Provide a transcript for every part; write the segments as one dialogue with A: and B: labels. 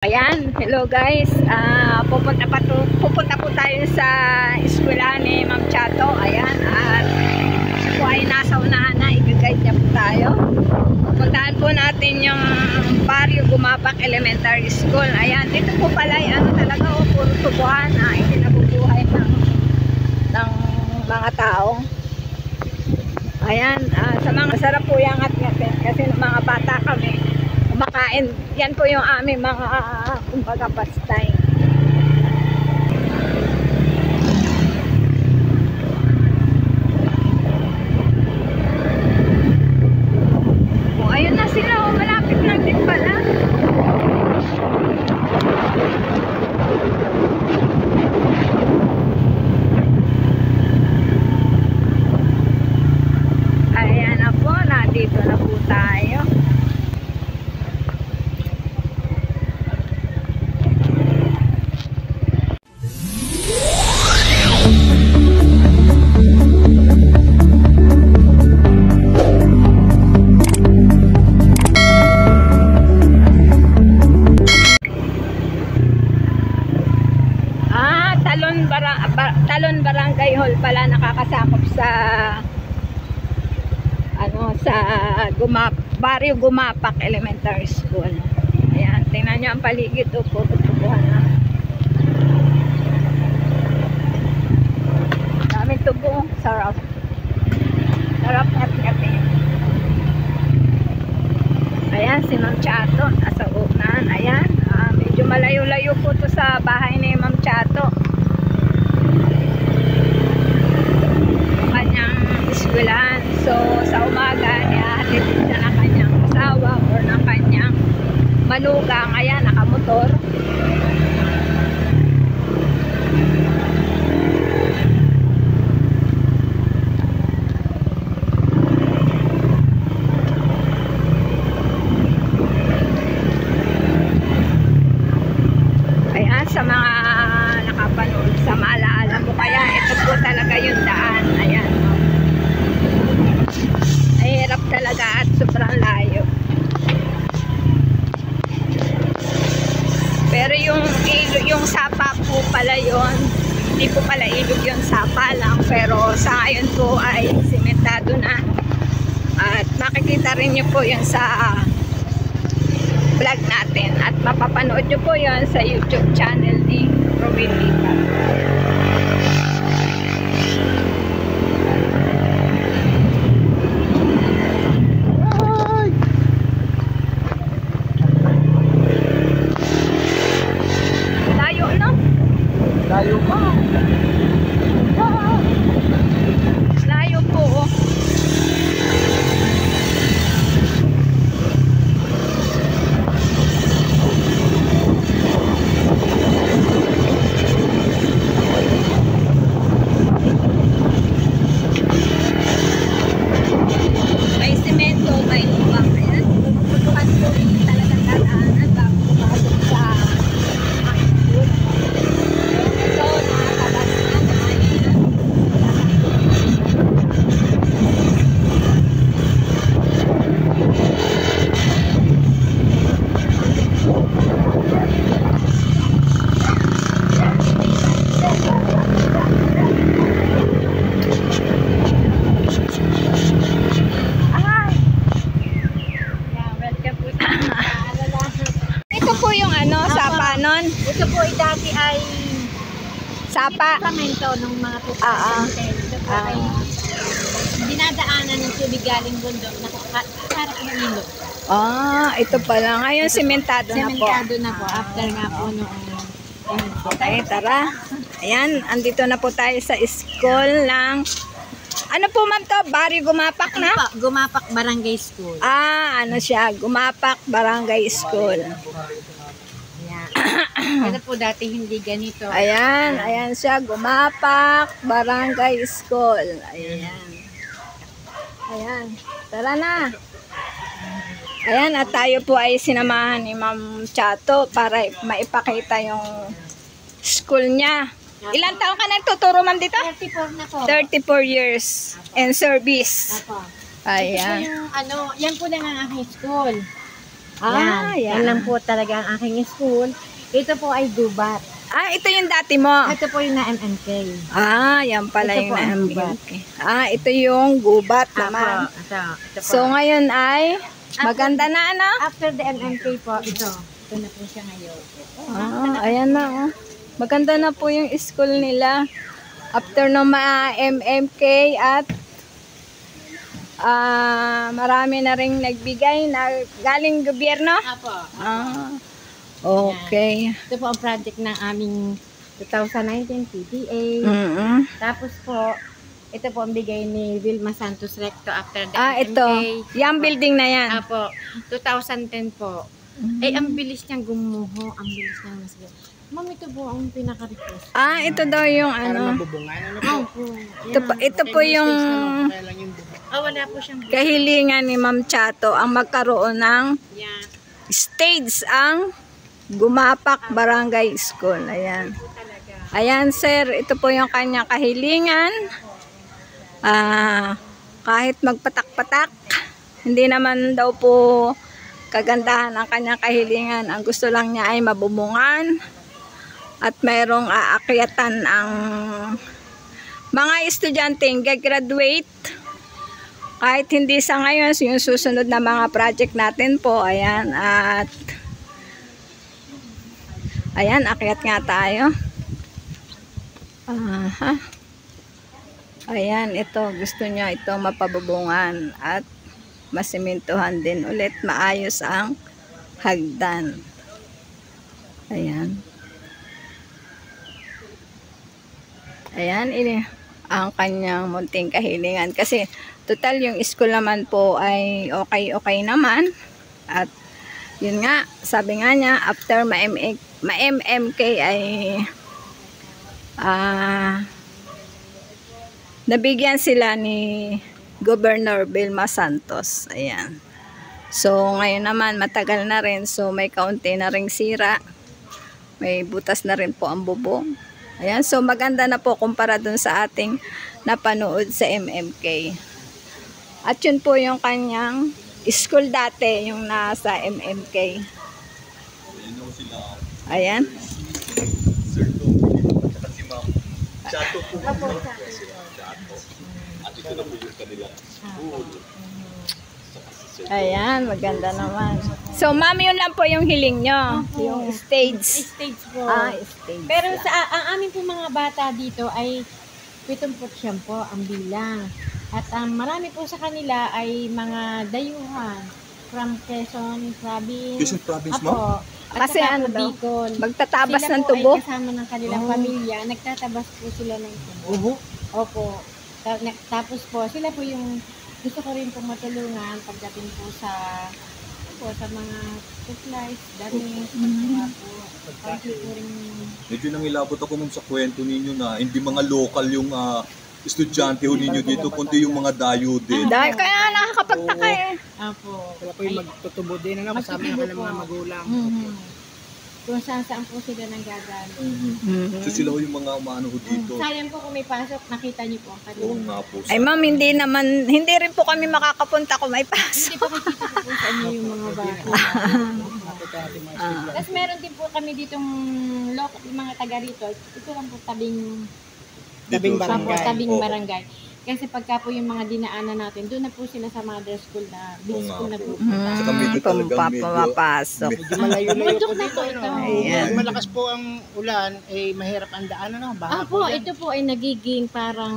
A: Ayan, hello guys. Pupunta po tayo sa eskwela ni Ma'am Chato. Ayan, at siya po ay nasa unahan na, i-guide niya po tayo. Pupuntahan po natin yung Barrio Gumapak Elementary School. Ayan, dito po pala ay talaga puro tubuhan na ikinabubuhay ng mga tao. Ayan, sa mga sarap po yung at-ngatin kasi ng mga bata kami kumakain. Yan po yung aming mga kumbaga pastime. Oh, ayun na sila. Oh, malapit lang din pala. Ayan na po. Nandito na po tayo. Talon Barangay Hall pala nakakasakop sa Barrio Gumapak Elementary School. Ayan, tingnan nyo ang paligid o tubuhan na. Daming tubo, sarap. Sarap at-ngatin. Ayan, si Ma'am Chato nasa unahan. Ayan, medyo malayo-layo po to sa bahay ni Ma'am Chato. Eskwelahan. So, sa umaga, niyahatid siya ng kanyang asawa or ng kanyang manugang. Ayan, nakamotor. Ayan, sa mga nakapanood, sa maalaala mo kaya, ito po talaga yung daan. Ayan. Hirap talaga at sobrang layo. Pero yung sapa po pala yun, hindi po pala ilog yung sapa lang, pero sa ngayon po ay simentado na. At makikita rin nyo po yun sa vlog natin at mapapanood nyo po yun sa YouTube channel ni Robin Lipa.
B: Layo pa.
A: Layo po. May semento, may lubak. Ayan, puputukan po rin talagang dadaanan bago pumasok sa school. Ito po yung sapa nun.
C: Ito po dati ay
A: Sapa.
C: departamento ng mga tutusin. Ito po ay dinadaanan ng tubig galing bundok na harap ng ilog.
A: Ito pala. Ngayon, sementado na po.
C: Sementado na po. After nga po noong
A: Okay, tara. Ayan, andito na po tayo sa school ng... Ano po ma'am to? Barrio Gumapak na?
C: Gumapak Barangay School.
A: Siya? Gumapak Barangay School.
C: Ito po dati hindi ganito.
A: Ayan, ayan siya. Gumapak Barangay School. Ayan. Ayan. Tara na. Ayan, at tayo po ay sinamahan ni Ma'am Chato para maipakita yung school niya. Ilang taon ka nagtuturo ma'am dito?
C: 34 na po.
A: 34 years in service.
C: Apo.
A: Ayan.
C: Ito po yung yan po lang ang aking school. Yan lang po talaga ang aking school. Ito po ay gubat.
A: Ito yung dati mo.
C: Ito po yung na MMK.
A: Yan pala
C: Ito
A: yung
C: po ang gubat.
A: ito yung gubat naman.
C: Ito po.
A: So, ngayon ay maganda na, ano?
C: After the MMK po, ito. Ito na po siya ngayon.
A: Ayan na, oh. Maganda na po yung school nila. After no MMK at marami na ring nagbigay na galing gobyerno.
C: Apo.
A: Okay.
C: Ito po ang project ng aming 2019 PTA. Tapos po, ito po ang bigay ni Vilma Santos Recto after the MMK.
A: Ito. Yung building na yan.
C: Apo. 2010 po. Ang bilis niyang gumuho. Ang bilis niyang nasagay. Ma'am, ito po ang pinaka-request.
A: Ito daw yung ano. Ito po yung
C: wala po siyang
A: kahilingan ni Ma'am Chato ang magkaroon ng stage ang Gumapak Barangay School. Ayan. Ayan, sir. Ito po yung kanyang kahilingan. Kahit magpatak-patak, hindi naman daw po kagandahan ang kanyang kahilingan. Ang gusto lang niya ay mabubungan at mayroong aakyatan ang mga estudyanteng gagraduate. Kahit hindi sa ngayon, yung susunod na mga project natin po, ayan, at ayan, akyat nga tayo. Ayan, ito, gusto niya ito mapabubungan at masimintuhan din ulit, maayos ang hagdan. Ayan. Ayan, ini ang kanyang munting kahilingan. Kasi, total yung school naman po ay okay naman. At, yun nga, sabi nga niya, after ma-MMK ay nabigyan sila ni Governor Vilma Santos. Ayan. So, ngayon naman, matagal na rin. So, may kaunti na ring sira. May butas na rin po ang bubong. Ayan. So, maganda na po kumpara dun sa ating napanood sa MMK. At yun po yung kanyang school dati, yung nasa MMK. Ayan. Ayan, maganda naman. So, ma'am, yun lang po yung hiling nyo. Yung stage.
C: Stage po.
A: Stage.
C: Pero ang amin po mga bata dito ay 70 po ang bilang. At marami po sa kanila ay mga dayuhan from Quezon Province.
B: Quezon Province, ma'am?
C: At
A: Kasi
C: saka
A: ano
C: po
A: daw,
C: Bicol.
A: magtatabas
C: Sila
A: ng
C: po
A: tubo.
C: ay kasama ng kanilang pamilya. Nagtatabas po sila ng tubo. Opo. Tapos po, sila po yung gusto ko rin po matulungan pagdating po sa mga supplies, dami, po. Kasi po rin...
B: Medyo nangilabot ako ma'am sa kwento ninyo na hindi mga local yung estudyante ho ninyo dito, kundi yung mga dayo din.
A: Dahil kaya nakakapagtaka eh.
C: Opo.
D: Sila po yung magtutubo din, ano, kasama ng kanilang mga magulang.
C: Kung saan po sila nanggagaling.
B: So sila ho yung mga umano ho dito.
C: Sayang po kung may pasok, nakita niyo po ang
B: Oo
C: kanila.
B: nga po.
A: Ay ma'am, hindi rin po kami makakapunta kung may pasok.
C: Hindi po makikita po sa inyo yung mga bata. Tapos meron din po kami ditong yung mga taga rito. Ito lang po
D: Tabing
B: Dito sa-
D: barangay.
C: tabing
B: Oo.
C: barangay. Kasi pagka po yung mga dinaanan natin, doon na po sila sa mother school na, big
B: Oo nga
C: school na
B: po.
C: po.
B: Saka medyo talagang
A: Pumapasok.
D: Medyo malayo-layo
C: Bundok
D: po
C: na
D: dito.
C: po
D: Ano?
C: ito.
A: Ayan.
D: Pag malakas po ang ulan, mahirap ang daan. Ano? Baha
C: Opo,
D: yan.
C: ito po ay nagiging parang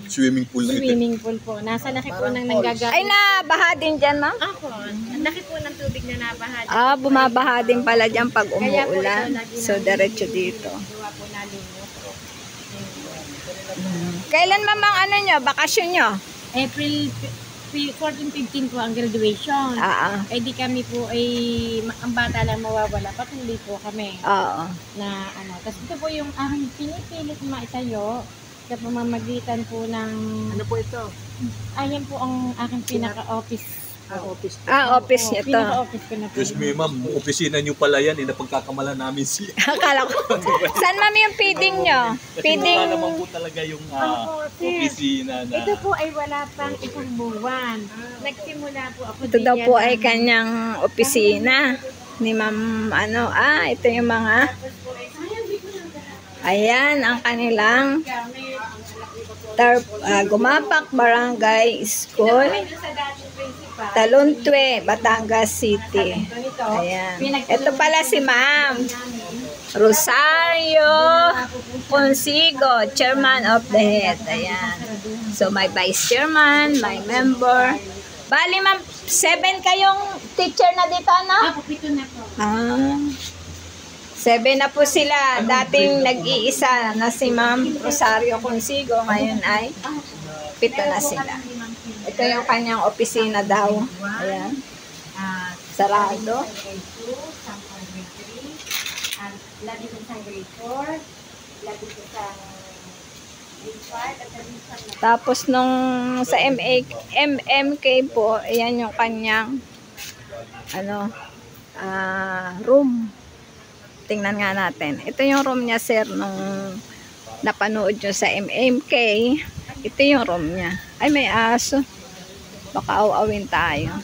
B: Swimming pool na ito.
C: swimming pool po. Nasa laki po ng nanggagaling.
A: Ay, nabaha din dyan ma'am?
C: Opo, ang laki po ng tubig na nabaha.
A: Bumabaha din pala dyan pag
C: Kaya po ito,
A: umuulan.
C: lagi
A: So,
C: namin
A: diretso dito.
C: Gawa po namin ito.
A: Kailan ma'am ang ano nyo, bakasyon nyo?
C: April 14-15 po ang graduation. Eh di kami po ay ang bata lang mawawala. Patuloy po kami
A: Oo.
C: na ano. Tapos ito po yung aming pinipilit maitayo sa pamamagitan po ng
D: Ano po ito?
C: ayan po ang aking pinaka-office
D: Office.
A: Office niya to.
C: Pinaka-office ko na po.
B: Diyos me, ma'am, opisina nyo pala yan. Napagkakamalan namin si...
A: Akala ko. Saan ma'am yung feeding nyo?
B: Kasi
A: Feeding.
B: wala naman po talaga yung
C: Opo, sir.
B: opisina na...
C: Ito po ay wala pang isang buwan. Nagsimula po ako
A: Ito daw po ay
C: diyan.
A: kanyang opisina. Ni ma'am, ito yung mga... Ayan, ang kanilang Gumapak Barangay School, Taluntwe, Batangas City. Ayan. Ito pala si Ma'am Rosario Consigo, Chairman of the Head. Ayan. So, may Vice Chairman, may member. Bali, Ma'am, 7 kayong teacher na dito, no?
C: Ako, 7 na po.
A: 7 na po sila. Dating nag-iisa na si Ma'am Rosario Consigo. Ngayon ay 7 na sila. Ito yung kanyang opisina daw. Ayan. Sarado.
C: Labi ko sa grade 4, labi ko sa grade 5, at labi ko sa
A: Tapos nung sa MMK po, ayan yung kanyang room. Tingnan nga natin. Ito yung room niya, sir, nung napanood nyo sa MMK. Ito yung room niya. Ay, may aso. Baka awawin tayo.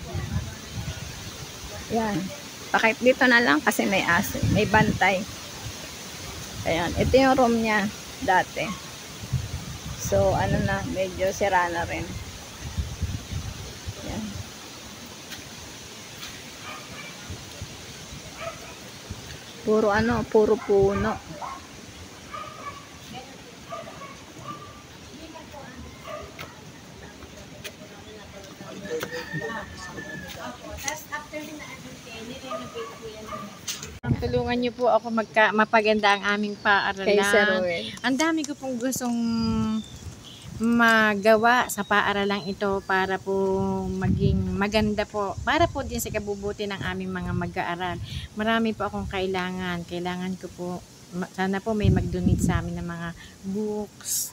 A: Yan. Bakit dito na lang kasi may aso. May bantay. Ayan. Ito yung room niya dati. So, medyo sira na rin. Yan. Puro puno.
C: Tulungan niyo po ako mapaganda ang aming
A: Kay Sir
C: paaralan.
A: Ruel.
C: Ang dami ko pong gustong magawa sa paaralang ito para po maging maganda po. Para po din sa kabubuti ng aming mga mag-aaral. Marami po akong kailangan. Kailangan ko po, sana po may mag-donate sa amin ng mga books,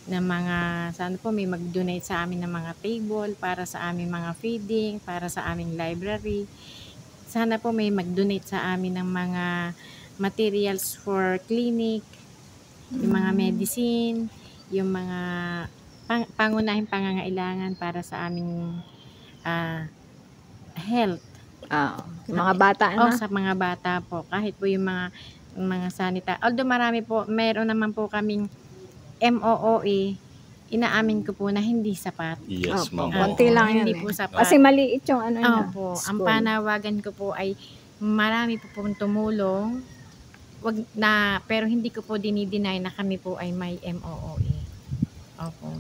C: sana po may mag-donate sa amin ng mga table para sa aming mga feeding, para sa aming library. Sana po may mag-donate sa amin ng mga materials for clinic, yung mga medicine, yung mga pangunahing pangangailangan para sa aming health.
A: Yung mga bata na.
C: Sa mga bata po. Kahit po yung mga sanita. Although marami po, meron naman po kaming MOOE, inaamin ko po na hindi sapat.
B: Yes,
A: Opo,
B: ma'am.
A: konti lang yan
C: Hindi
A: eh.
C: po sapat.
A: Kasi maliit yung niya.
C: Opo, ang
A: school.
C: panawagan ko po ay marami po pong tumulong, pero hindi ko po dinideny na kami po ay may MOOE. Opo.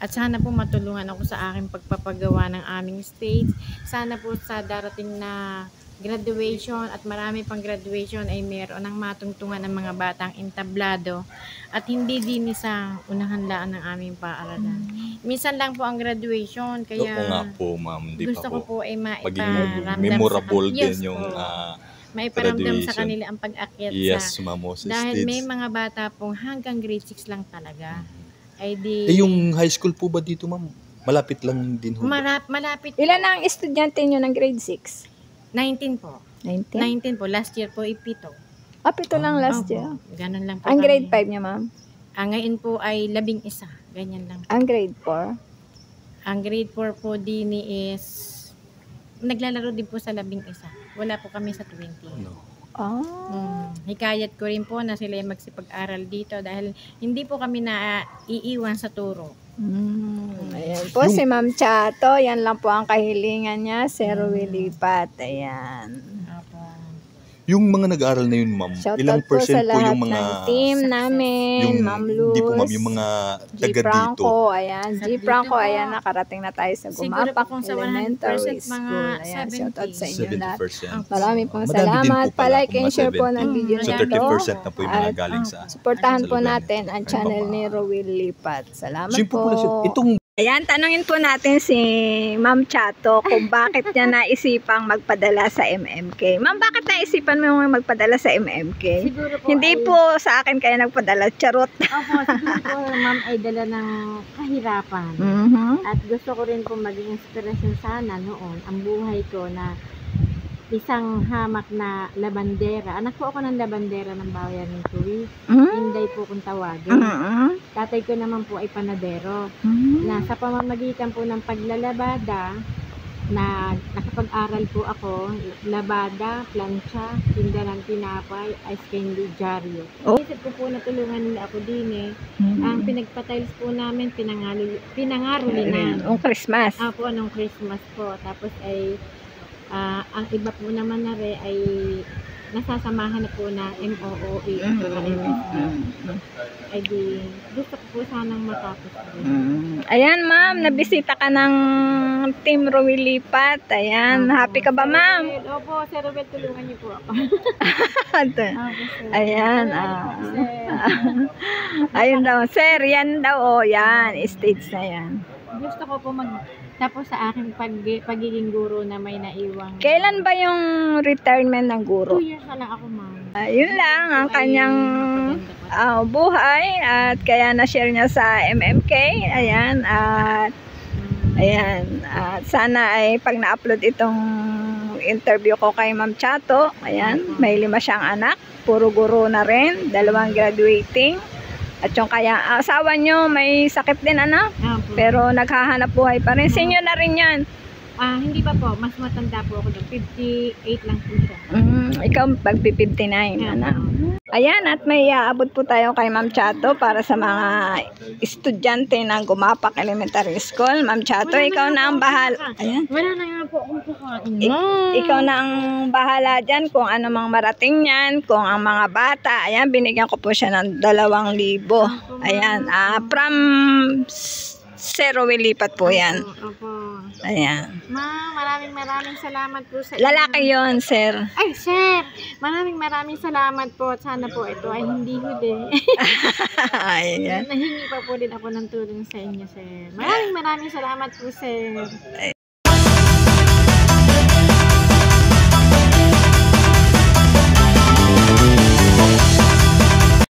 C: At sana po matulungan ako sa aking pagpapagawa ng aming stage. Sana po sa darating na graduation at marami pang graduation ay meron ng matungtungan ng mga batang entablado at hindi din sa unahan laan ng aming paaralan. Minsan lang po ang graduation, kaya
B: Oo nga po, ma'am. Di
C: gusto
B: pa
C: ko
B: po.
C: po ay
B: Maging
C: maiparamdam
B: memorable
C: sa
B: din yung
C: maiparamdam sa
B: graduation.
C: kanila ang pag-akyat
B: yes,
C: sa
B: ma'am. Sa
C: dahil may
B: stage.
C: mga bata pong hanggang grade 6 lang talaga. Ay di
B: yung high school po ba dito, ma'am? Malapit lang din ho.
C: malapit po.
A: Ilan ang estudyante nyo ng grade 6?
C: 19 po.
A: 19?
C: 19 po. Last year po, 7.
A: Ito lang last
C: Opo,
A: year.
C: ganun lang po
A: Ang grade
C: kami.
A: 5 niya, ma'am?
C: Ngayon po ay 11. Ganyan lang.
A: Ang grade 4?
C: Ang grade 4 po din is naglalaro din po sa 11. Wala po kami sa 20.
B: No.
C: Hikayat ko rin po na sila ay magsipag-aral dito dahil hindi po kami na iiwan sa turo.
A: Ayan po si Ma'am Chato. Yan lang po ang kahilingan niya. Sir Willie Pat. Ayan.
C: Opo.
B: Yung mga nag-aaral na yun, ma'am,
A: Shoutout
B: ilang
A: po
B: percent
A: sa
B: po
A: lahat
B: yung mga...
A: ng team namin. Ma'am Luz.
B: Hindi po, ma'am, yung mga
A: G.
B: taga dito.
A: Franco. Ayan. G.
C: Dito
A: Franco.
C: po.
A: Ayan. Nakarating na tayo sa
C: Siguro po
A: Gumapak
C: kung sa 100%
A: Elementary
C: mga
A: School. Ayan.
C: 70.
A: Shoutout sa inyo lahat.
B: 70%.
A: Marami pong
B: Madami din
A: salamat.
B: po pala
A: Palike
B: kung
A: and share po
B: 70.
A: ng video
B: So,
A: na
B: 30% na po yung mga
A: At,
B: galing sa...
A: Suportahan
B: sa
A: po
B: lugar
A: natin
B: niyo.
A: ang channel ni Rowell Lipat. Salamat
B: Simple po lang siya.
A: po.
B: Itong
A: Ayan, tanungin po natin si Ma'am Chato kung bakit niya naisipang magpadala sa MMK. Ma'am, bakit naisipan mo yung magpadala sa MMK?
C: Siguro po
A: Hindi
C: ay,
A: po sa akin kaya nagpadala, charot.
C: Opo, siguro po ma'am ay dala ng kahirapan.
A: Mhm.
C: At gusto ko rin po maging inspirasyon sana noon ang buhay ko na isang hamak na labandera. Anak po ako ng labandera ng bayan ng Tuwi.
A: Mhm.
C: Inday po kung tawagin.
A: Mhm.
C: Tatay ko naman po ay panadero.
A: Mhm.
C: Na sa pamamagitan po ng paglalabada, na nakapag-aral po ako, labada, plancha, tinda ng tinapay, ice candy, dyaryo.
A: Oh.
C: Isip ko po na tulungan nila ako din
A: Mhm.
C: Ang pinagpatiles po namin, pinangarulinan.
A: Ang Christmas.
C: Apo, nung Christmas po. Tapos ay, ang iba po naman na rin ay nasasamahan na po na MOOE at saka MSD. Ay di, gusto ko po sanang matapos rin.
A: Ayan, ma'am, nabisita ka ng Team Ruwilipat. Ayan, happy ka ba, ma'am?
C: Opo, Sir Robel, tulungan niyo po ako. Opo, sir.
A: Ayan,
C: Salamat po, sir.
A: ayun daw, sir, yan daw, yan, stage na yan.
C: Gusto ko po tapos sa aking pagiging guro na may naiwang.
A: Kailan ba yung retirement ng
C: 2
A: guro?
C: years na lang ako, ma'am.
A: Yun lang ang
C: Ay,
A: kanyang
C: maganda pa.
A: buhay at kaya na-share niya sa MMK. Ayan, at ayan, at sana ay pag na-upload itong interview ko kay Ma'am Chato, ayan, may 5 siyang anak, puro guro na rin, 2 graduating. At yung kaya asawa nyo may sakit din, ano?
C: Opo.
A: Pero naghahanap buhay pa rin. Senior na rin yan.
C: Hindi pa po, mas matanda po ako doon. 58 lang po siya.
A: Ikaw magpi-59, ano? Ayan, at may aabot po tayo kay Ma'am Chato para sa mga estudyante ng Gumapak Elementary School. Ma'am Chato, ikaw na ang bahala. Ayan.
C: Wala na nga po akong kakain.
A: Ikaw na ang bahala dyan kung ano mang marating yan, kung ang mga bata. Ayan, binigyan ko po siya ng 2,000. Ayan, from Zero Wilipat po yan.
C: Opo.
A: Ayan.
C: Ma, maraming salamat po sa
A: Lalaki yon, sir.
C: Ay, sir! Maraming salamat po. At sana po ito ay hindi huli.
A: Ayan.
C: Nahingi pa po din ako ng tulong sa inyo, sir. Maraming salamat po, sir.